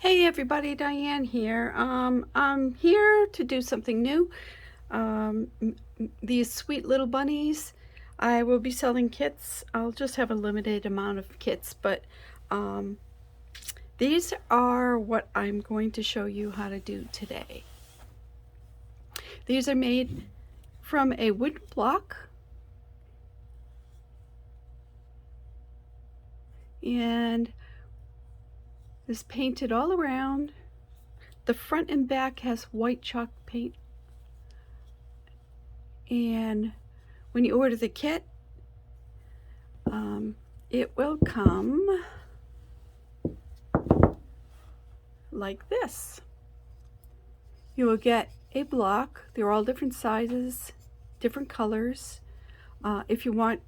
Hey everybody, Diane here. I'm here to do something new. These sweet little bunnies, I will be selling kits. I'll just have a limited amount of kits, but these are what I'm going to show you how to do today. These are made from a wood block, and is painted all around. The front and back has white chalk paint, and when you order the kit, it will come like this. You will get a block. They're all different sizes, different colors. If you want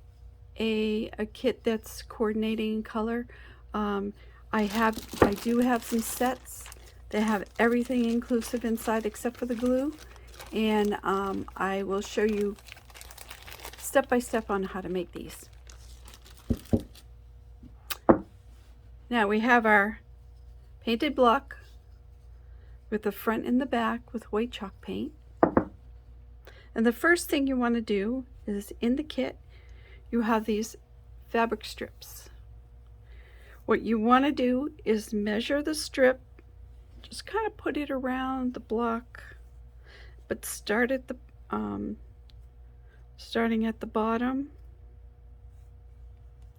a kit that's coordinating color, I do have some sets that have everything inclusive inside except for the glue, and I will show you step by step on how to make these. Now we have our painted block with the front and the back with white chalk paint. And the first thing you want to do is, in the kit, you have these fabric strips. What you want to do is measure the strip, just kind of put it around the block, but start at the starting at the bottom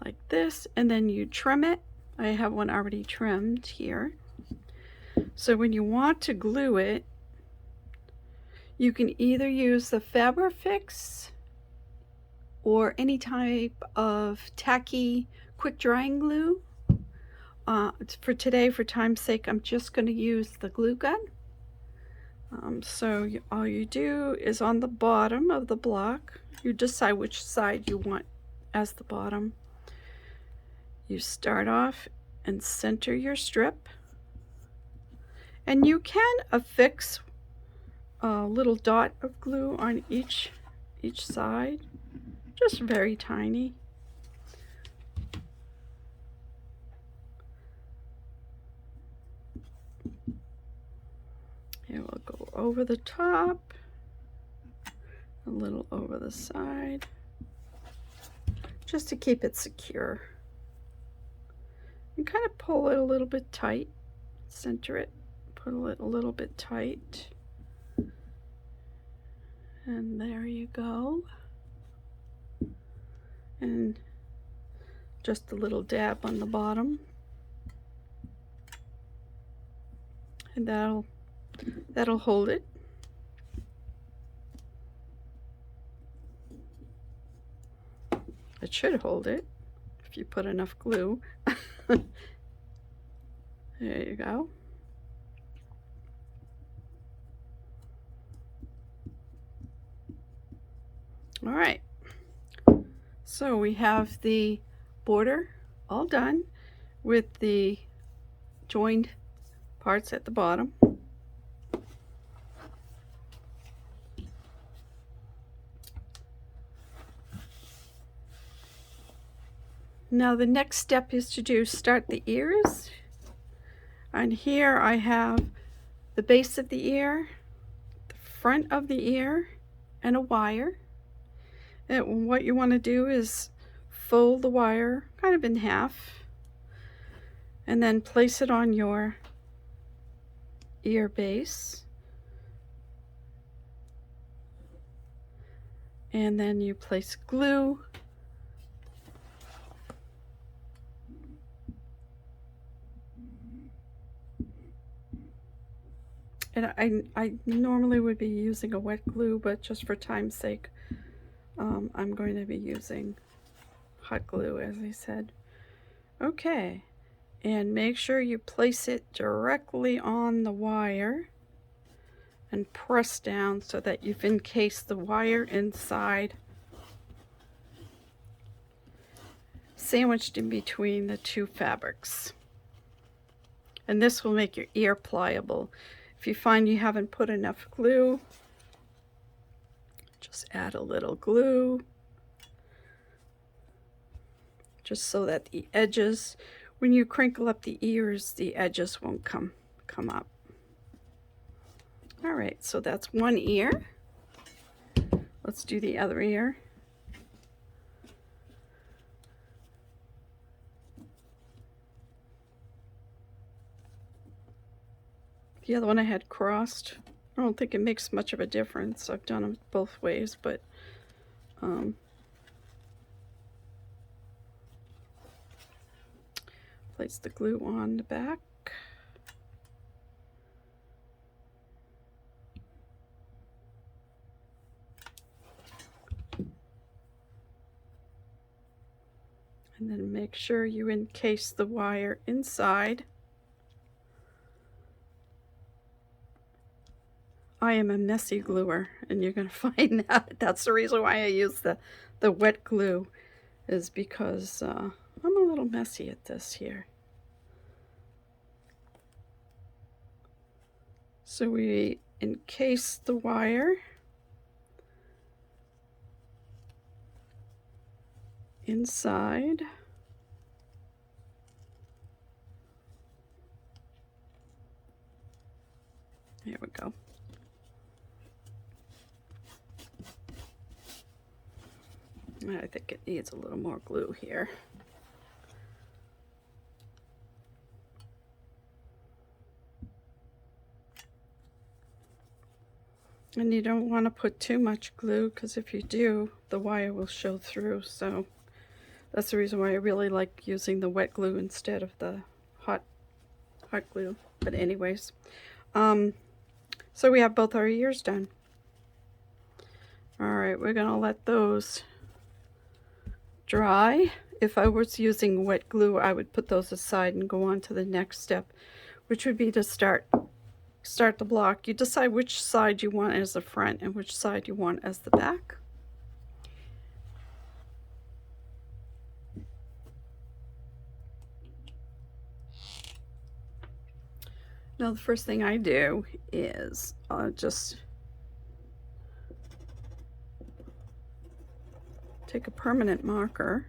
like this, and then you trim it. I have one already trimmed here. So when you want to glue it, you can either use the Fix or any type of tacky quick drying glue. For today, for time's sake, I'm just going to use the glue gun. All you do is, on the bottom of the block, you decide which side you want as the bottom. You start off and center your strip, and you can affix a little dot of glue on each side, just very tiny. It will go over the top, a little over the side, just to keep it secure. And kind of pull it a little bit tight, center it, pull it a little bit tight, and there you go. And just a little dab on the bottom, and that'll hold it. It should hold it if you put enough glue. There you go. All right, so we have the border all done with the joined parts at the bottom. Now the next step is to start the ears. And here I have the base of the ear, the front of the ear, and a wire. And what you want to do is fold the wire kind of in half, and then place it on your ear base. And then you place glue. And I normally would be using a wet glue, but just for time's sake, I'm going to be using hot glue, as I said. Okay, and make sure you place it directly on the wire and press down so that you've encased the wire inside, sandwiched in between the two fabrics. And this will make your ear pliable. If you find you haven't put enough glue, just add a little glue, just so that the edges, when you crinkle up the ears, the edges won't come come up. All right, so that's one ear. Let's do the other ear. The other one I had crossed. I don't think it makes much of a difference. I've done them both ways, but place the glue on the back. And then make sure you encase the wire inside. I am a messy gluer, and you're going to find that. That's the reason why I use the wet glue, is because I'm a little messy at this here. So we encase the wire inside. There we go. I think it needs a little more glue here. And you don't want to put too much glue, because if you do, the wire will show through. So that's the reason why I really like using the wet glue instead of the hot glue. But anyways, so we have both our ears done. All right, we're gonna let those dry. If I was using wet glue, I would put those aside and go on to the next step, which would be to start the block. You decide which side you want as the front and which side you want as the back. Now the first thing I do is just take a permanent marker,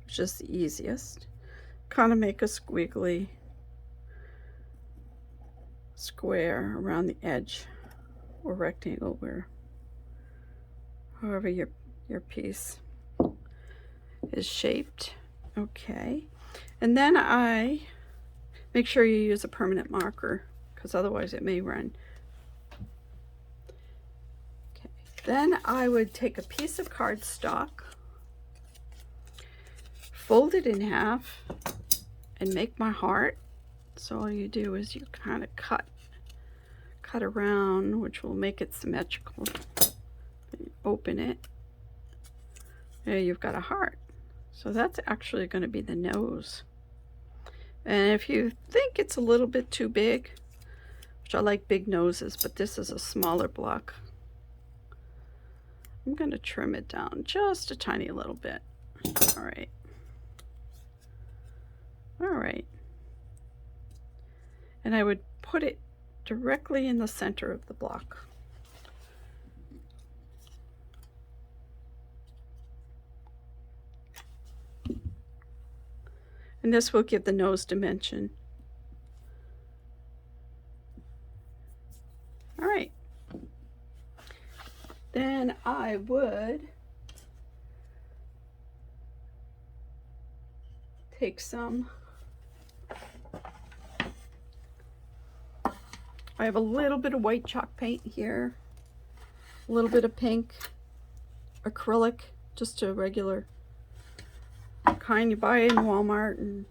which is the easiest, kind of make a squiggly square around the edge, or rectangle, where however your piece is shaped. Okay, and then I make sure you use a permanent marker, because otherwise it may run. Okay, then I would take a piece of cardstock, fold it in half, and make my heart. So all you do is you kind of cut around, which will make it symmetrical. You open it. There you've got a heart. So that's actually going to be the nose. And if you think it's a little bit too big, which I like big noses, but this is a smaller block, I'm going to trim it down just a tiny little bit. All right. All right. And I would put it directly in the center of the block. And this will give the nose dimension. All right. Then I would take some, I have a little bit of white chalk paint here, a little bit of pink, acrylic, just a regular kind you buy in Walmart and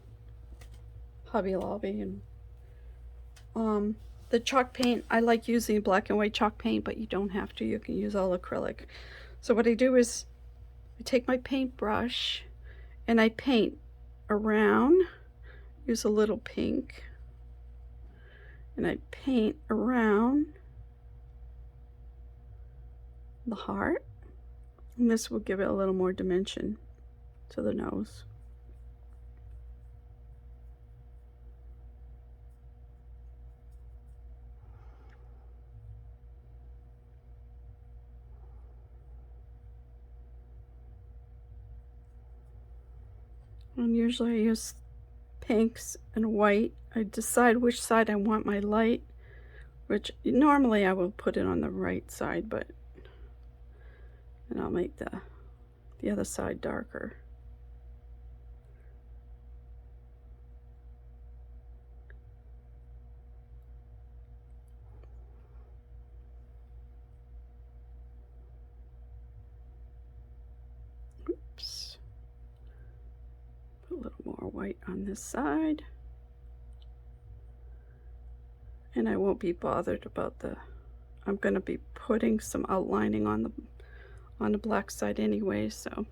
Hobby Lobby. And the chalk paint, I like using black and white chalk paint, but you don't have to. You can use all acrylic. So what I do is I take my paintbrush and I paint around, use a little pink, and I paint around the heart, and this will give it a little more dimension to the nose. And usually I use pinks and white. I decide which side I want my light, which normally I will put it on the right side, but and I'll make the other side darker. Oops. Put a little more white on this side. And I won't be bothered about I'm going to be putting some outlining on the black side anyway, so.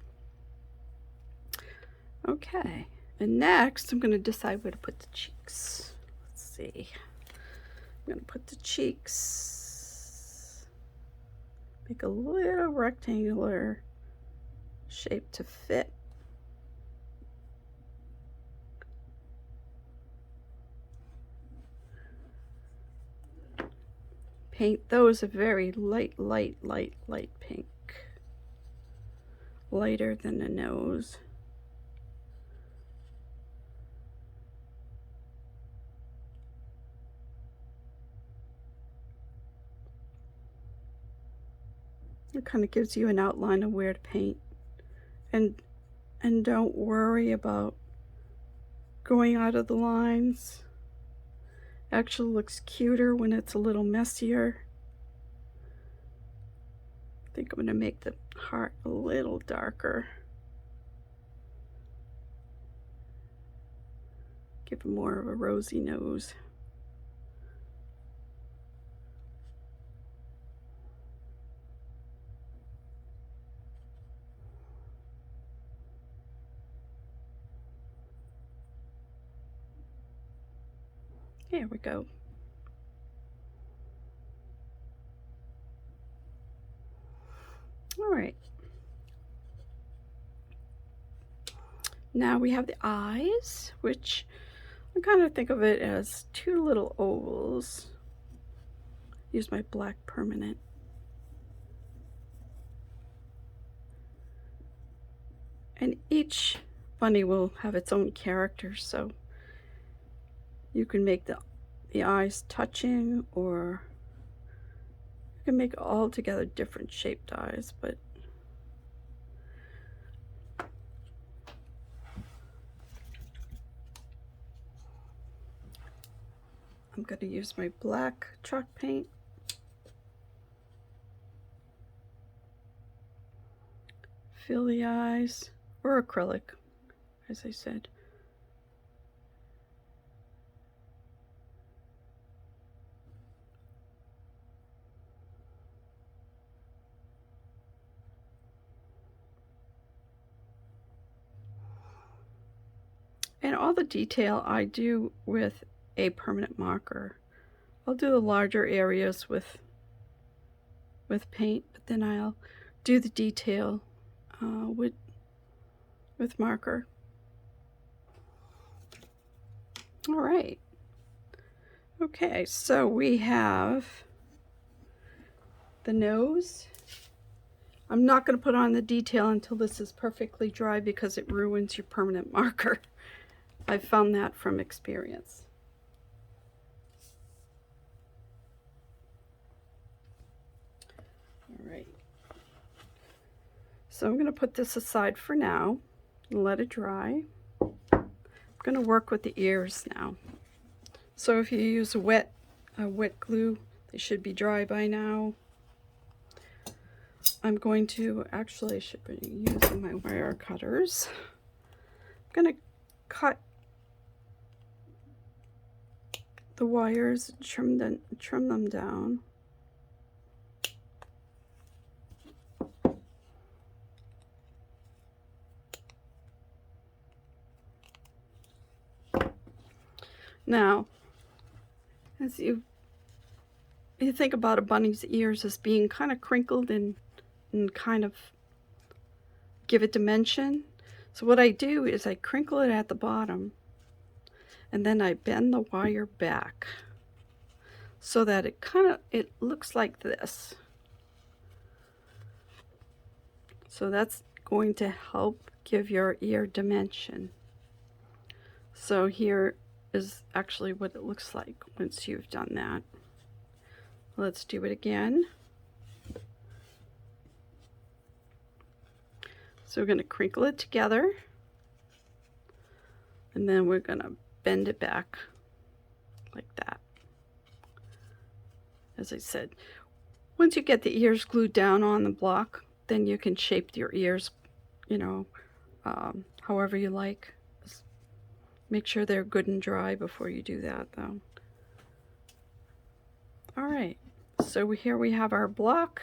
Okay, and next I'm going to decide where to put the cheeks. Let's see. I'm going to put the cheeks, make a little rectangular shape to fit. Paint those a very light pink, lighter than the nose. It kind of gives you an outline of where to paint, and don't worry about going out of the lines. Actually looks cuter when it's a little messier. I think I'm going to make the heart a little darker. Give him more of a rosy nose. There we go. All right. Now we have the eyes, which I kind of think of it as two little ovals. Use my black permanent. And each bunny will have its own character, so you can make the eyes touching, or you can make all together different shaped eyes, but I'm going to use my black chalk paint. Fill the eyes, or acrylic, as I said. And all the detail I do with a permanent marker. I'll do the larger areas with paint, but then I'll do the detail with marker. All right. Okay, so we have the nose. I'm not going to put on the detail until this is perfectly dry because it ruins your permanent marker. I've found that from experience. All right. So I'm going to put this aside for now and let it dry. I'm going to work with the ears now. So if you use wet glue, they should be dry by now. I'm going to, actually I should be using my wire cutters. I'm going to cut the wires, trim them down. Now, as you think about a bunny's ears as being kind of crinkled and kind of give it dimension. So what I do is I crinkle it at the bottom, and then I bend the wire back so that it looks like this. So that's going to help give your ear dimension. So here is actually what it looks like once you've done that. Let's do it again. So we're going to crinkle it together, and then we're going to bend it back like that. As I said, once you get the ears glued down on the block, then you can shape your ears, you know, however you like. Just make sure they're good and dry before you do that, though. All right, so here we have our block.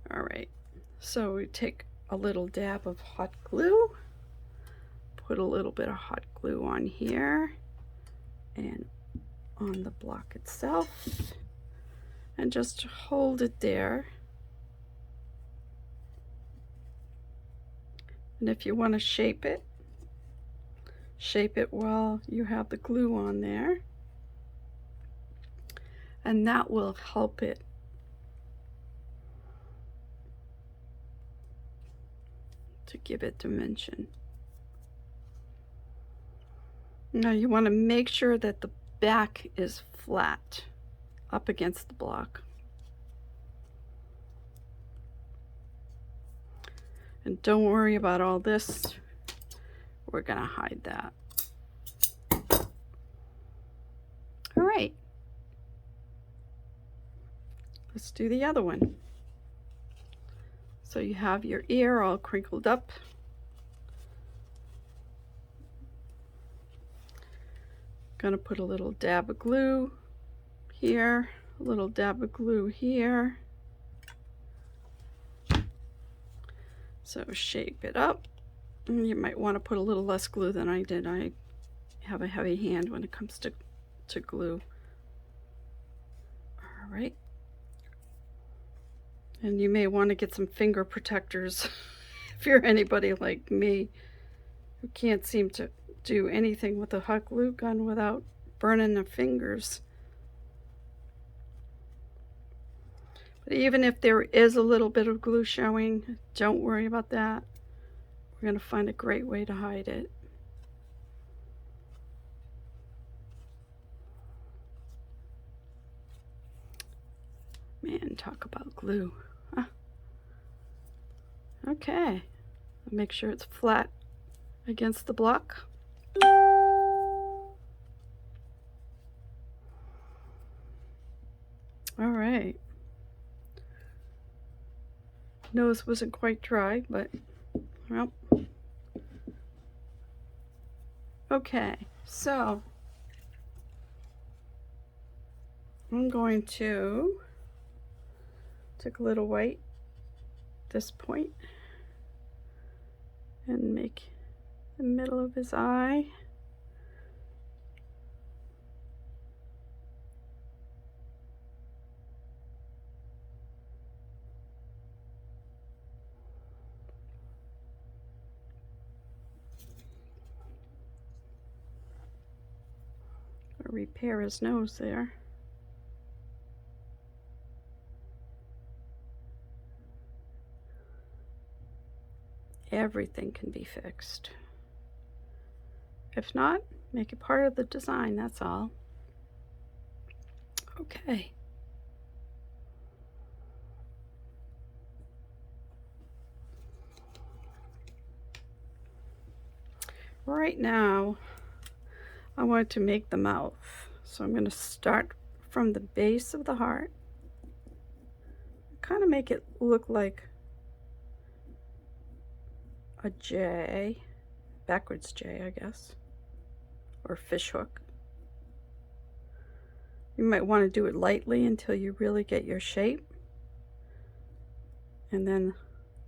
All right, so we take a little dab of hot glue, put a little bit of hot glue on here and on the block itself, and just hold it there. And if you want to shape it while you have the glue on there, and that will help it to give it dimension. Now you want to make sure that the back is flat up against the block. And don't worry about all this. We're going to hide that. All right. Let's do the other one. So you have your ear all crinkled up. Gonna put a little dab of glue here, a little dab of glue here. So shape it up. And you might want to put a little less glue than I did. I have a heavy hand when it comes to glue. All right. And you may want to get some finger protectors if you're anybody like me who can't seem to do anything with a hot glue gun without burning their fingers. But even if there is a little bit of glue showing, don't worry about that. We're going to find a great way to hide it. Man, talk about glue. Huh? Okay. Make sure it's flat against the block. All right. Nose wasn't quite dry, but well. Okay, so I'm going to take a little white at this point and make the middle of his eye. Repair his nose there. Everything can be fixed. If not, make it part of the design, that's all. Okay. Right now, I want to make the mouth. So I'm going to start from the base of the heart. Kind of make it look like a J, backwards J, I guess, or fish hook. You might want to do it lightly until you really get your shape. And then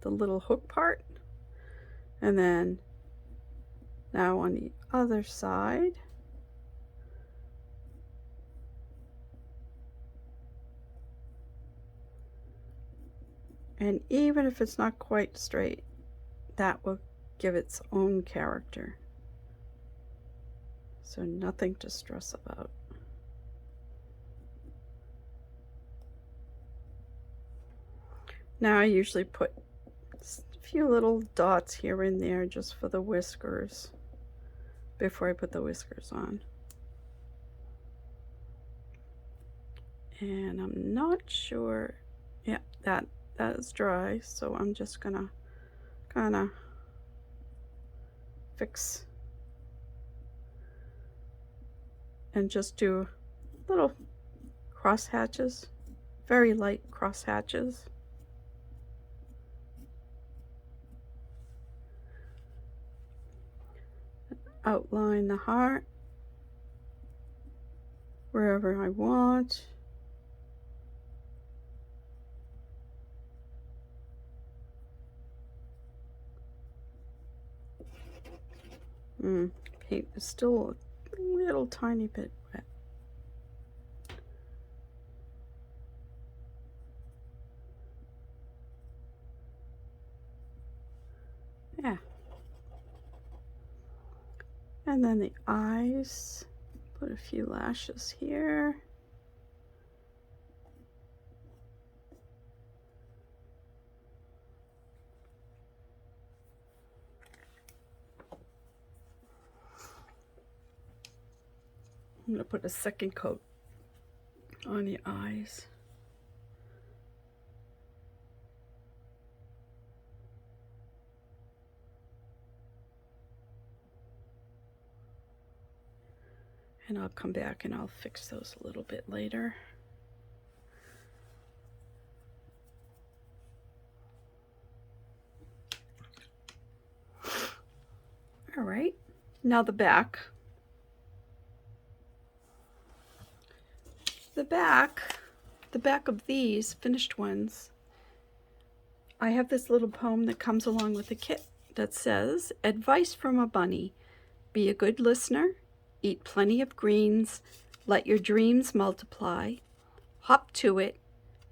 the little hook part. And then now on the other side. And even if it's not quite straight, that will give its own character. So nothing to stress about. Now I usually put few little dots here and there just for the whiskers before I put the whiskers on. And I'm not sure, yeah, that is dry, so I'm just gonna kind of fix and just do little cross hatches, very light cross hatches. Outline the heart wherever I want. Paint is still a little tiny bit wet. Yeah. And then the eyes, put a few lashes here. I'm going to put a second coat on the eyes. And I'll come back and I'll fix those a little bit later. All right, now the back. The back of these finished ones, I have this little poem that comes along with the kit that says, "Advice from a bunny, be a good listener, eat plenty of greens, let your dreams multiply, hop to it,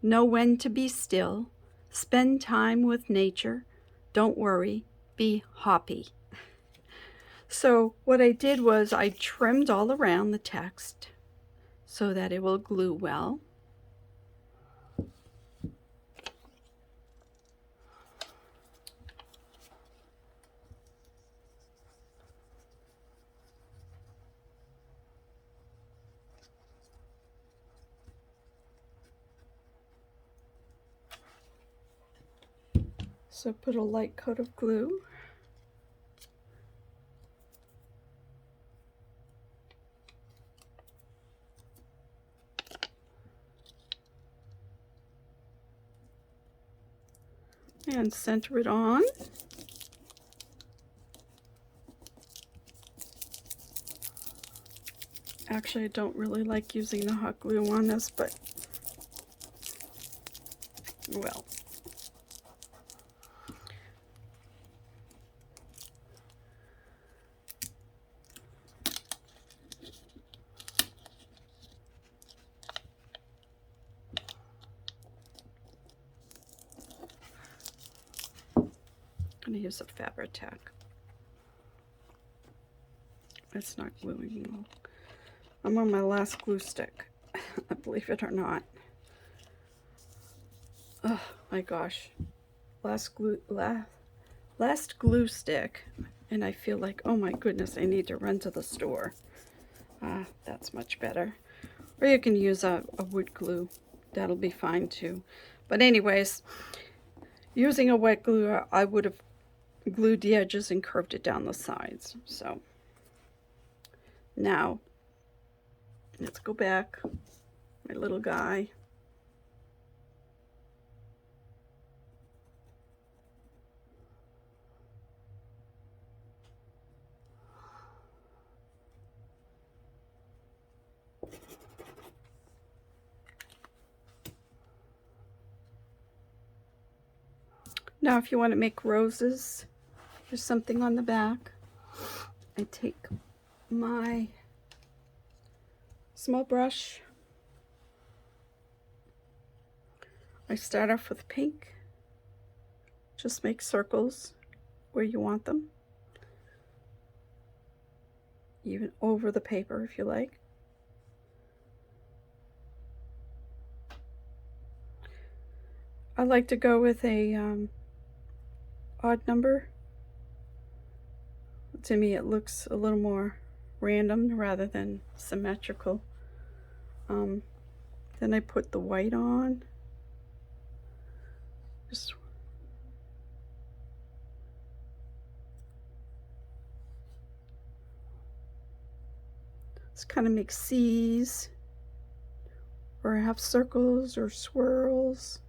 know when to be still, spend time with nature, don't worry, be hoppy." So what I did was I trimmed all around the text so that it will glue well. So put a light coat of glue. And center it on. Actually, I don't really like using the hot glue on this, but well. I'm going to use a Fabri-Tac. It's not gluing well. I'm on my last glue stick, believe it or not. Oh my gosh, last glue stick, and I feel like, oh my goodness, I need to run to the store. That's much better. Or you can use a wood glue. That'll be fine too. But anyways, using a wet glue, I would have glued the edges and curved it down the sides. So now let's go back, my little guy. Now if you want to make roses, there's something on the back. I take my small brush. I start off with pink. Just make circles where you want them. Even over the paper if you like. I like to go with a odd number. To me, it looks a little more random rather than symmetrical. Then I put the white on. Just kind of make C's or half circles or swirls.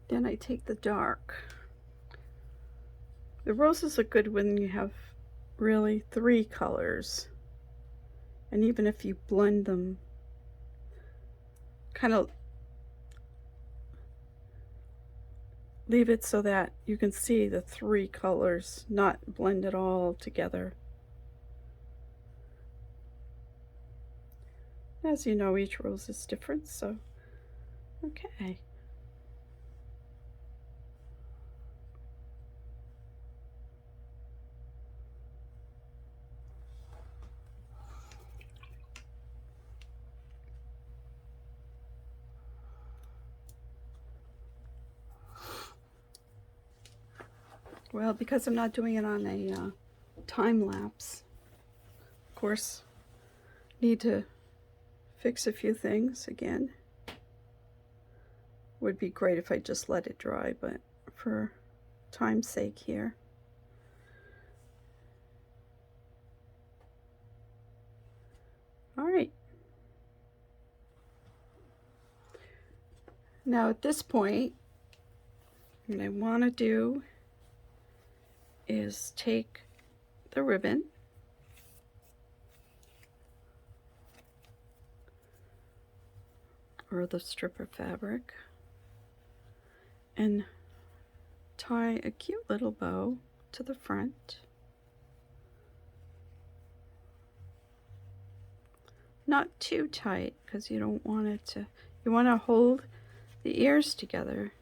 Then I take the dark. The roses are good when you have really 3 colors. And even if you blend them, kind of leave it so that you can see the 3 colors, not blend it all together. As you know, each rose is different, so okay. Well, because I'm not doing it on a time lapse, of course, need to fix a few things again. Would be great if I just let it dry, but for time's sake here. All right. Now at this point, what I want to do is take the ribbon or the strip of fabric and tie a cute little bow to the front. Not too tight because you don't want it to, you want to hold the ears together,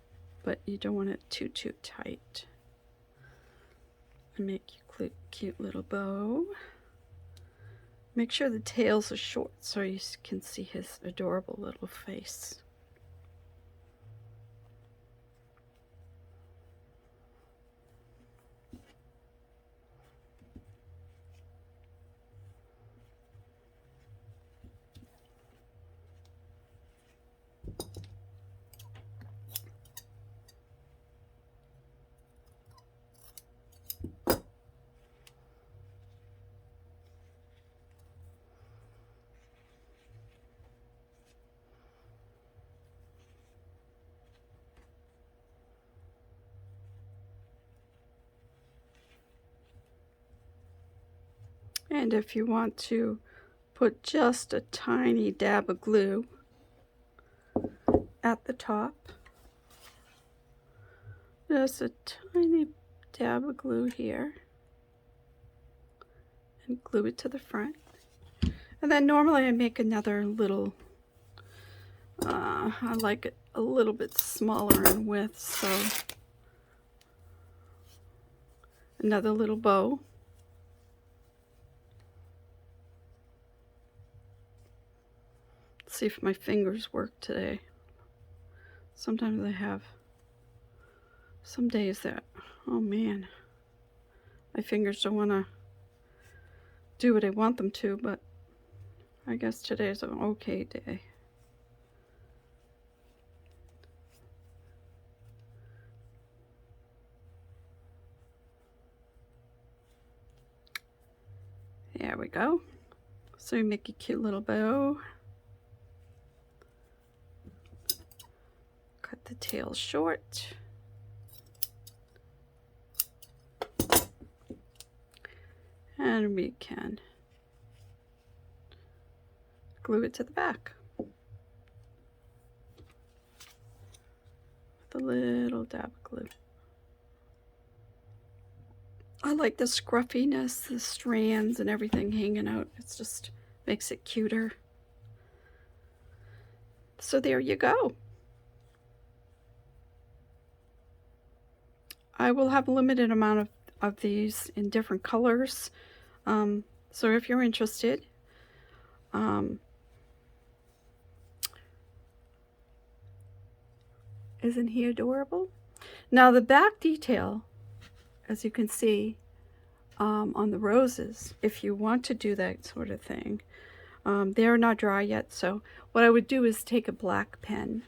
but you don't want it too tight. And make you cute little bow. Make sure the tails are short so you can see his adorable little face. And if you want to put just a tiny dab of glue at the top, just a tiny dab of glue here, and glue it to the front. And then normally I make another little, I like it a little bit smaller in width, so another little bow. Let's see if my fingers work today. Sometimes I have some days that, oh man, my fingers don't want to do what I want them to, but I guess today is an okay day. There we go. So you make a cute little bow. Cut the tail short. And we can glue it to the back with a little dab of glue. I like the scruffiness, the strands and everything hanging out. It just makes it cuter. So there you go. I will have a limited amount of these in different colors. So if you're interested, isn't he adorable? Now the back detail, as you can see on the roses, if you want to do that sort of thing, they're not dry yet, so what I would do is take a black pen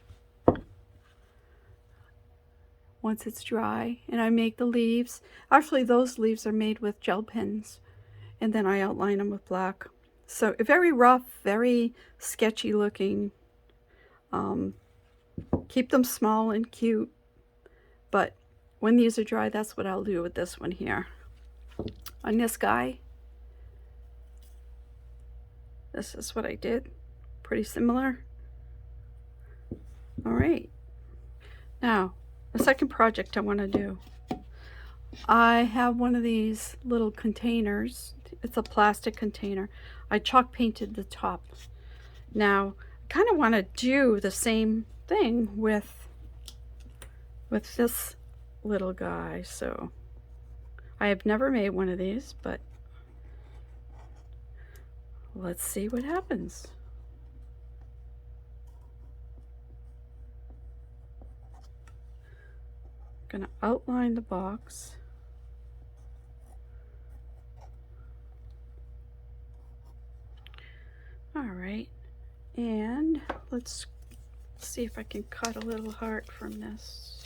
once it's dry, and I make the leaves. Actually, those leaves are made with gel pens, and then I outline them with black. So very rough, very sketchy looking. Keep them small and cute, but when these are dry, that's what I'll do with this one here. On this guy, this is what I did. Pretty similar. All right. Now, the second project I want to do. I have one of these little containers. It's a plastic container. I chalk painted the top. Now, I kind of want to do the same thing with this little guy. So, I have never made one of these, but let's see what happens. I'm going to outline the box. All right, and let's see if I can cut a little heart from this.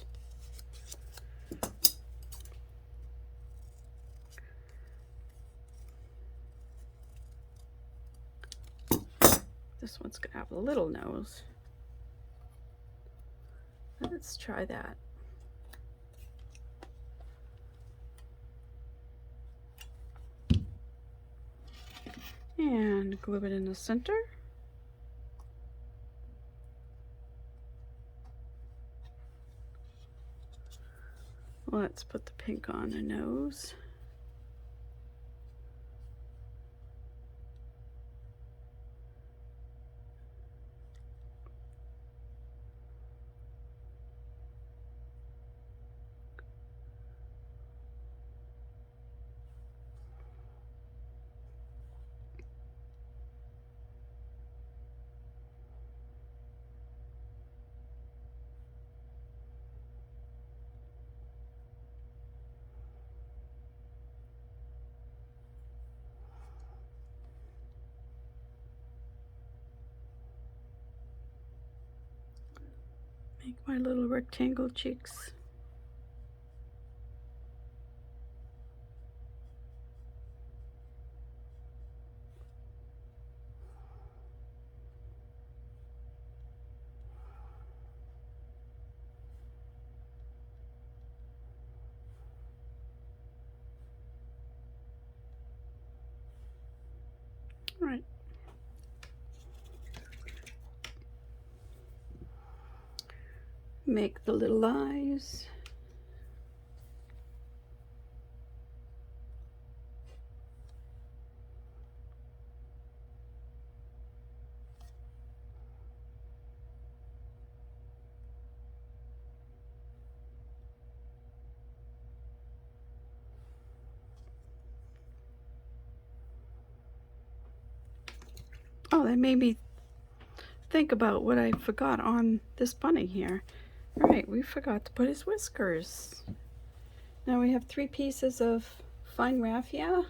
This one's gonna have a little nose. Let's try that. And glue it in the center. Let's put the pink on the nose. Make my little rectangle cheeks. All right. Make the little eyes. Oh, that made me think about what I forgot on this bunny here. All right, we forgot to put his whiskers. Now we have 3 pieces of fine raffia.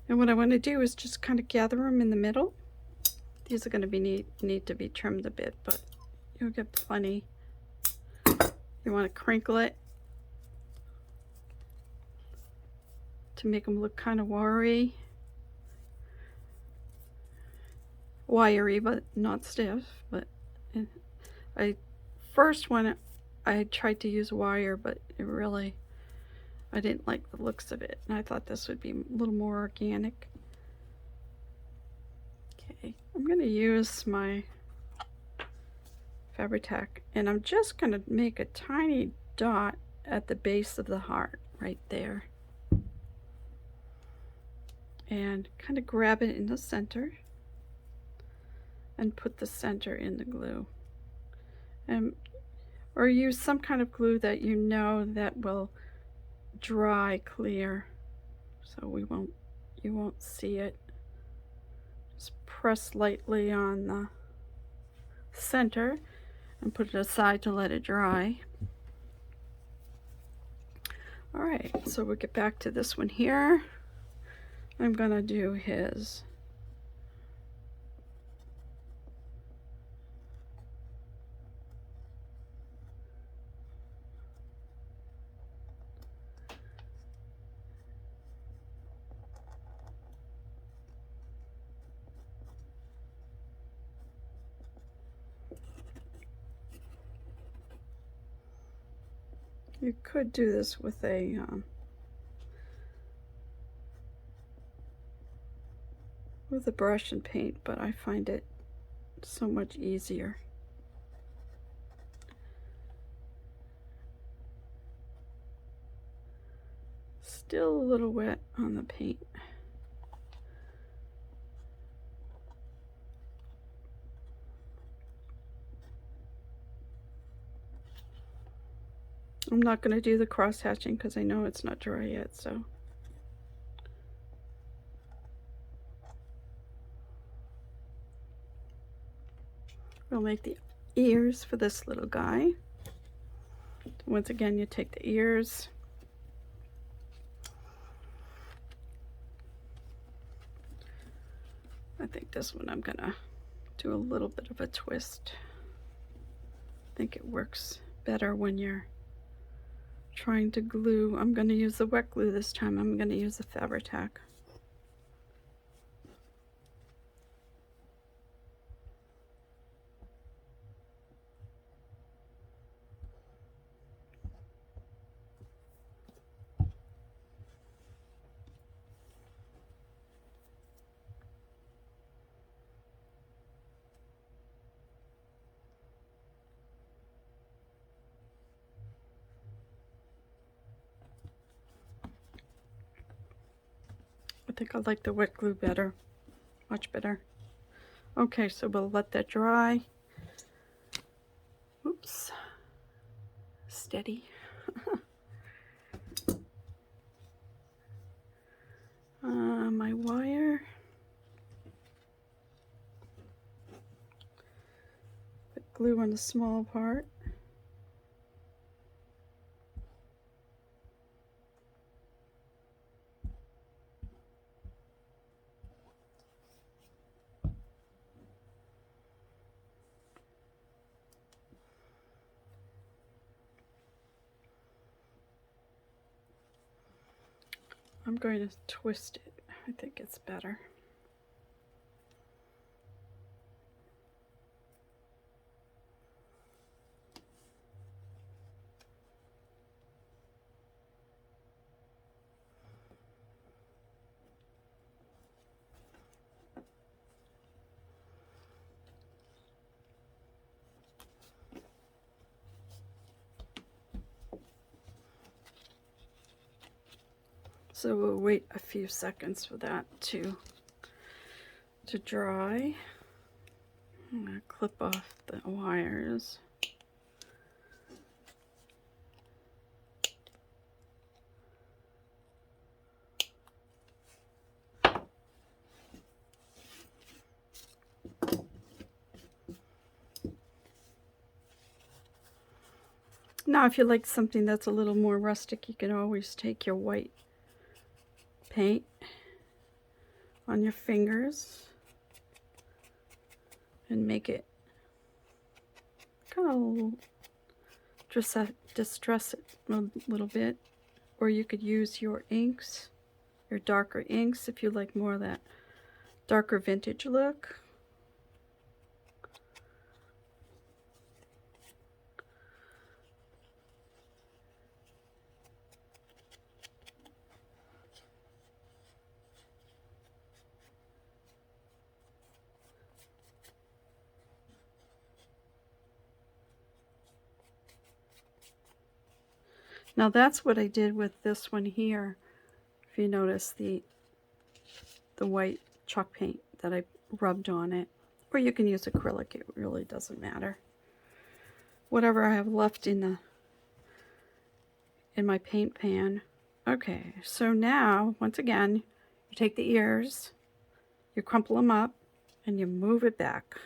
And what I want to do is just kind of gather them in the middle. These are going to be need to be trimmed a bit, but you'll get plenty. You want to crinkle it to make them look kind of wiry, but not stiff. But first one I tried to use wire, but I didn't like the looks of it, and I thought this would be a little more organic. Okay, I'm going to use my Fabri-Tac, and I'm just going to make a tiny dot at the base of the heart right there, and kind of grab it in the center and put the center in the glue, or use some kind of glue that you know that will dry clear, so you won't see it. Just press lightly on the center and put it aside to let it dry. All right, so we'll get back to this one here. I'm gonna do his. You could do this with a brush and paint, but I find it so much easier. Still a little wet on the paint. I'm not going to do the cross hatching because I know it's not dry yet, so. We'll make the ears for this little guy. Once again, you take the ears. I think this one I'm gonna do a little bit of a twist. I think it works better when you're trying to glue. I'm gonna use the wet glue this time. I'm gonna use the Fabri-Tac. I think I like the wet glue better, much better. Okay, so we'll let that dry. Oops, steady. My wire. Put glue on the small part. I'm going to twist it. I think it's better. So we'll wait a few seconds for that to dry. I'm going to clip off the wires. Now if you like something that's a little more rustic, you can always take your white paint on your fingers and make it kind of distress it a little bit. Or you could use your inks, your darker inks, if you like more of that darker vintage look. Now that's what I did with this one here. If you notice the white chalk paint that I rubbed on it. Or you can use acrylic, it really doesn't matter. whatever I have left in my paint pan. Okay, so now, once again, you take the ears, you crumple them up, and you move it back.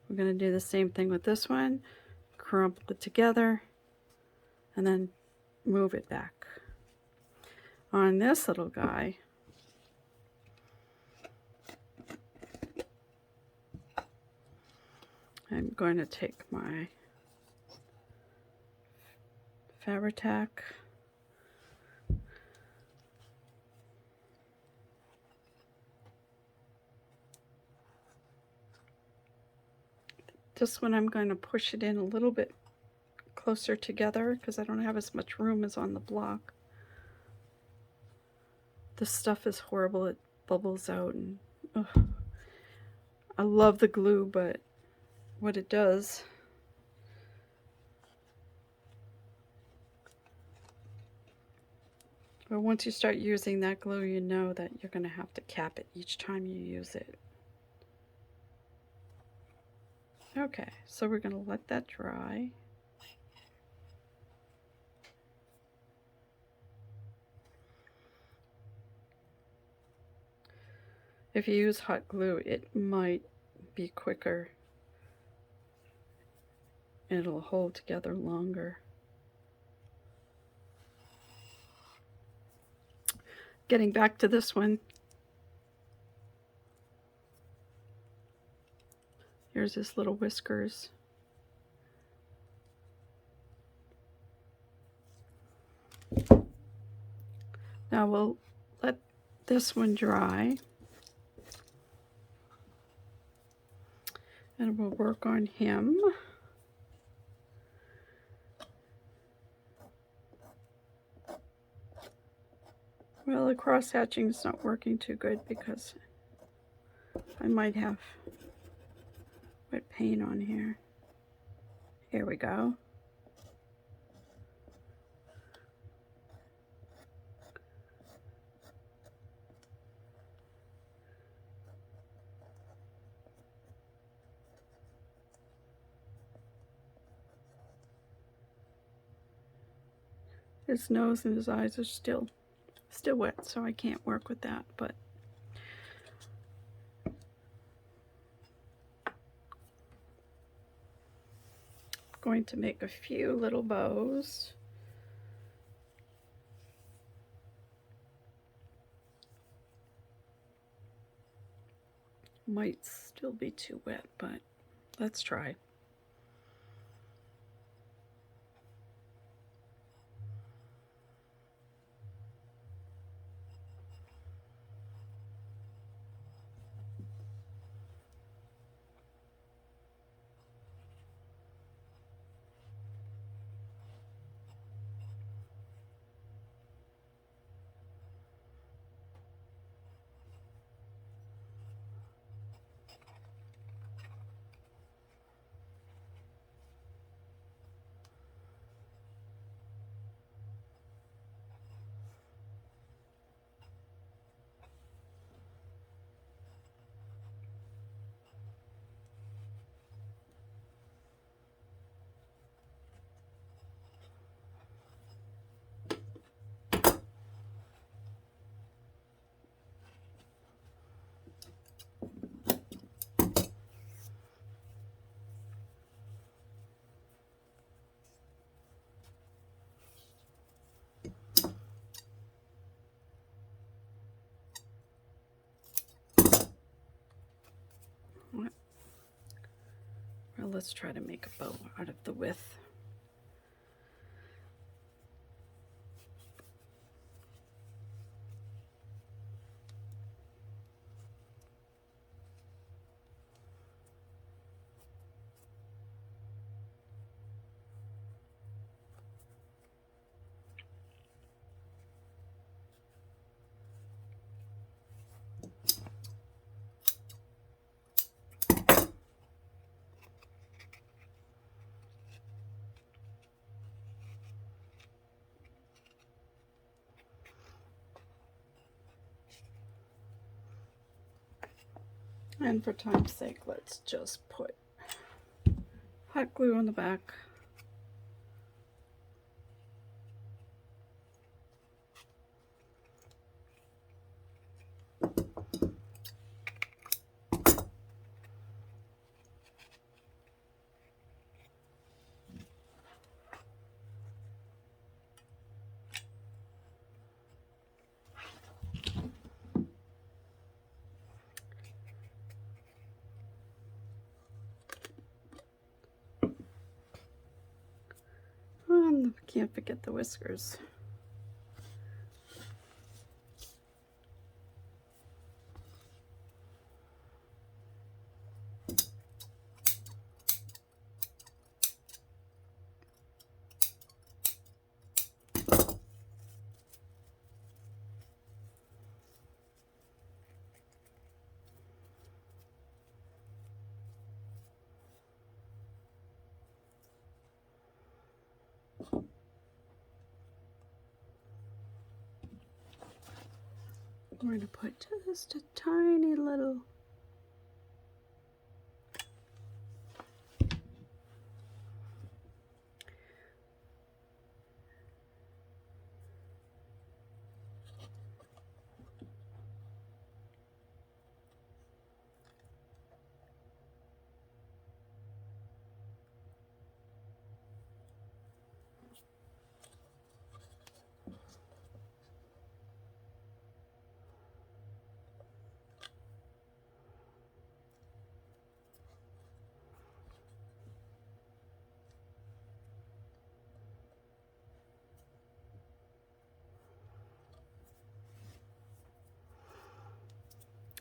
We're going to do the same thing with this one. Crumple it together, and then move it back. On this little guy, I'm going to take my Fabri-Tac, this one I'm going to push it in a little bit closer together because I don't have as much room as on the block. This stuff is horrible. It bubbles out, and ugh. I love the glue, but what it does, but once you start using that glue, you know that you're going to have to cap it each time you use it. Okay, so we're going to let that dry. If you use hot glue, it might be quicker. It'll hold together longer. Getting back to this one. Here's his little whiskers. Now we'll let this one dry. And we'll work on him. Well, the cross hatching is not working too good because I might have wet paint on here. Here we go. His nose and his eyes are still wet, so I can't work with that, but I'm going to make a few little bows. Might still be too wet, but let's try. Well, let's try to make a bow out of the width. And for time's sake, let's just put hot glue on the back. Can't forget the whiskers. We're going to put just a tiny little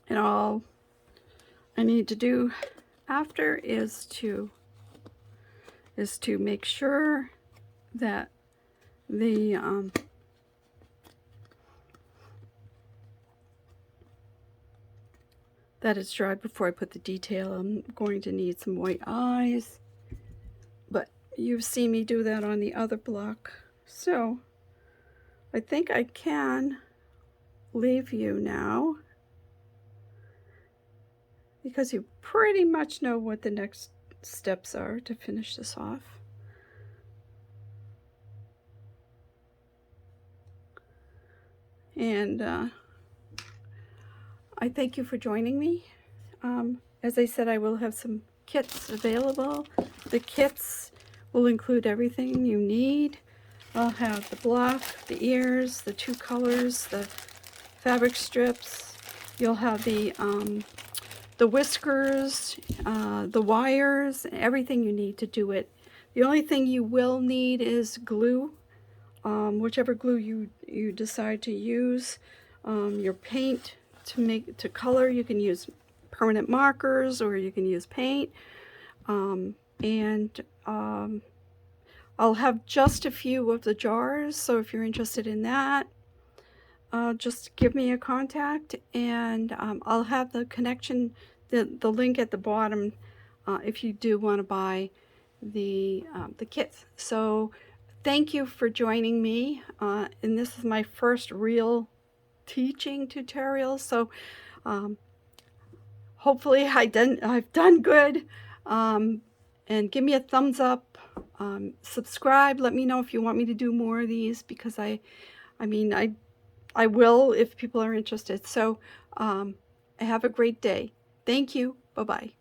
and all I need to do after is to make sure that the that it's dried before I put the detail. I'm going to need some white eyes, but you've seen me do that on the other block, so I think I can leave you now, because you pretty much know what the next steps are to finish this off. And I thank you for joining me. As I said, I will have some kits available. The kits will include everything you need. I'll have the block, the ears, the 2 colors, the fabric strips. You'll have the whiskers, the wires, everything you need to do it. The only thing you will need is glue, whichever glue you decide to use. Your paint to color. You can use permanent markers or you can use paint. I'll have just a few of the jars, so if you're interested in that, just give me a contact, and I'll have the connection, the link at the bottom, if you do want to buy the kits. So thank you for joining me, and this is my first real teaching tutorial, so hopefully I've done good, and give me a thumbs up, subscribe, let me know if you want me to do more of these, because I will if people are interested. So have a great day. Thank you. Bye-bye.